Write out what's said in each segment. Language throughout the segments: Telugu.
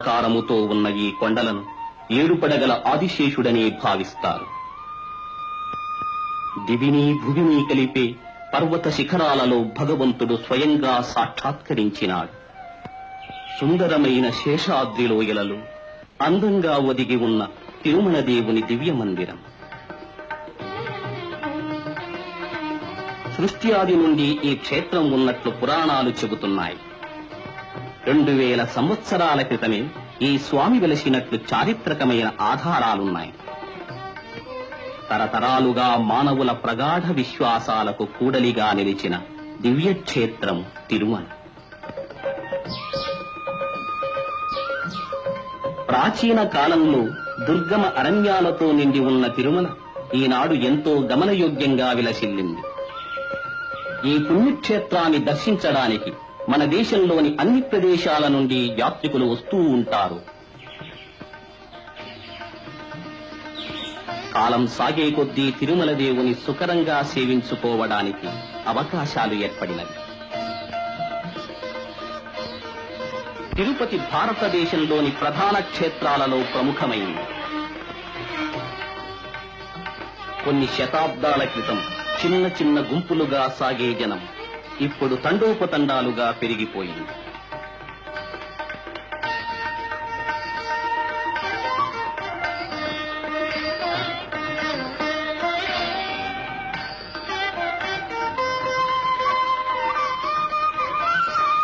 ఆకారముతో ఉన్న ఈ కొండలను ఏడుపడగల ఆదిశేషుడనే భావిస్తారు. దివిని భువిని కలిపే పర్వత శిఖరాలలో భగవంతుడు స్వయంగా సాక్షాత్కరించినాడు. సుందరమైన శేషాద్రి లోయలలో అందంగా ఒదిగి ఉన్న తిరుమల దేవుని దివ్య మందిరం. సృష్టి ఆది నుండి ఈ క్షేత్రం ఉన్నట్లు పురాణాలు చెబుతున్నాయి. 2000 సంవత్సరాల క్రితమే ఈ స్వామి వెలసినట్లు చారిత్రకమైన ఆధారాలున్నాయి. తరతరాలుగా మానవుల ప్రగాఢ విశ్వాసాలకు కూడలిగా నిలిచిన దివ్యక్షేత్రం తిరుమల. ప్రాచీన కాలంలో దుర్గమ అరణ్యాలతో నిండి ఉన్న తిరుమల ఈనాడు ఎంతో గమనయోగ్యంగా విలసిల్లింది. ఈ పుణ్యక్షేత్రాన్ని దర్శించడానికి మన దేశంలోని అన్ని ప్రదేశాల నుండి యాత్రికులు వస్తూ ఉంటారు. కాలం సాగే కొద్దీ తిరుమల దేవుని సుకరంగా సేవించుకోవడానికి అవకాశాలు ఏర్పడినవి. తిరుపతి భారతదేశంలోని ప్రధాన క్షేత్రాలలో ప్రముఖమైంది. కొన్ని శతాబ్దాల క్రితం చిన్న చిన్న గుంపులుగా సాగే జనం ఇప్పుడు తండోపతండాలుగా పెరిగిపోయింది.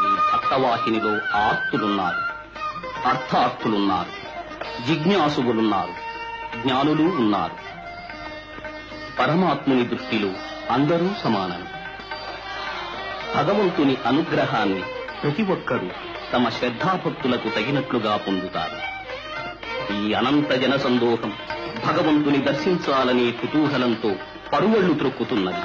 ఈ భక్తవాహినిలో ఆర్తులున్నారు, అర్థార్థులున్నారు, జిజ్ఞాసులున్నారు, జ్ఞానులు ఉన్నారు. పరమాత్ముని దృష్టిలో అందరూ సమానమే. భగవంతుని అనుగ్రహాన్ని ప్రతి ఒక్కరూ తమ శ్రద్ధాభక్తులకు తగినట్లుగా పొందుతారు. ఈ అనంత జనసందోహం భగవంతుని దర్శించాలనే కుతూహలంతో పరువళ్లు త్రొక్కుతున్నది.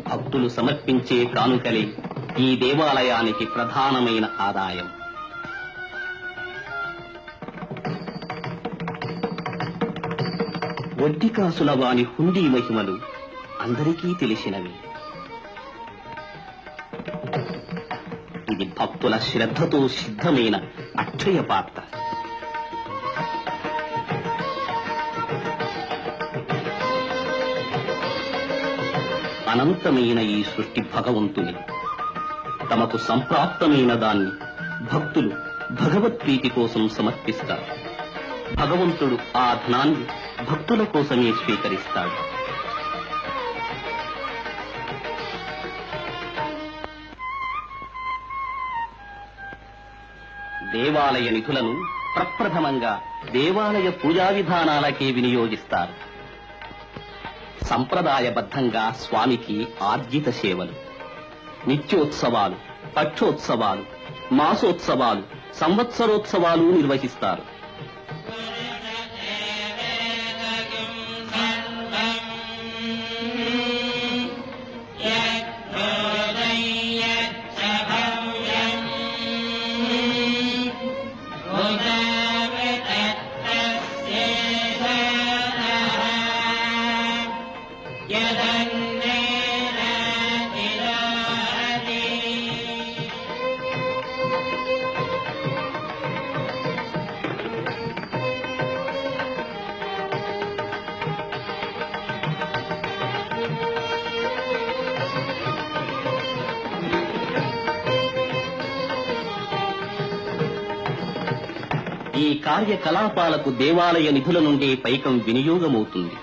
భక్తులు సమర్పించే కానుకలే ఈ దేవాలయానికి ప్రధానమైన ఆదాయం. వడ్డికాసుల వాని హుండీ మహిమలు అందరికీ తెలిసినవి. ఇది భక్తుల శ్రద్ధతో సిద్ధమైన అక్షయ పాత్ర. అనంతమైన ఈ సృష్టి భగవంతుని. తమకు సంప్రాప్తమైన దాన్ని భక్తులు భగవత్ప్రీతి కోసం సమర్పిస్తారు. భగవంతుడు ఆ ధనాన్ని భక్తుల కోసమే స్వీకరిస్తాడు. దేవాలయ నిధులను ప్రప్రథమంగా దేవాలయ పూజా విధానాలకే వినియోగిస్తారు. సంప్రదాయబద్ధంగా స్వామికి ఆర్జిత సేవలు, నిత్యోత్సవాలు, పక్షోత్సవాలు, మాసోత్సవాలు, సంవత్సరోత్సవాలు నిర్వహిస్తారు. ఈ కార్యకలాపాలకు దేవాలయ నిధుల నుండి పైకం వినియోగమవుతుంది.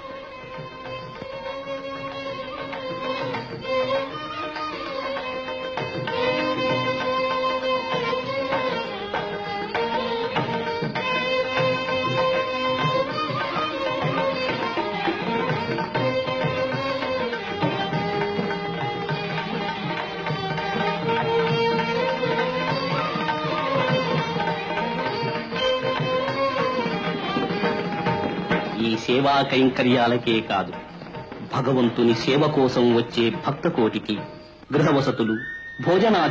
ఈ సేవా కైంకర్యాలకే కాదు, భగవంతుని సేవ కోసం వచ్చే భక్త కోటికి గృహ వసతులు, భోజనాది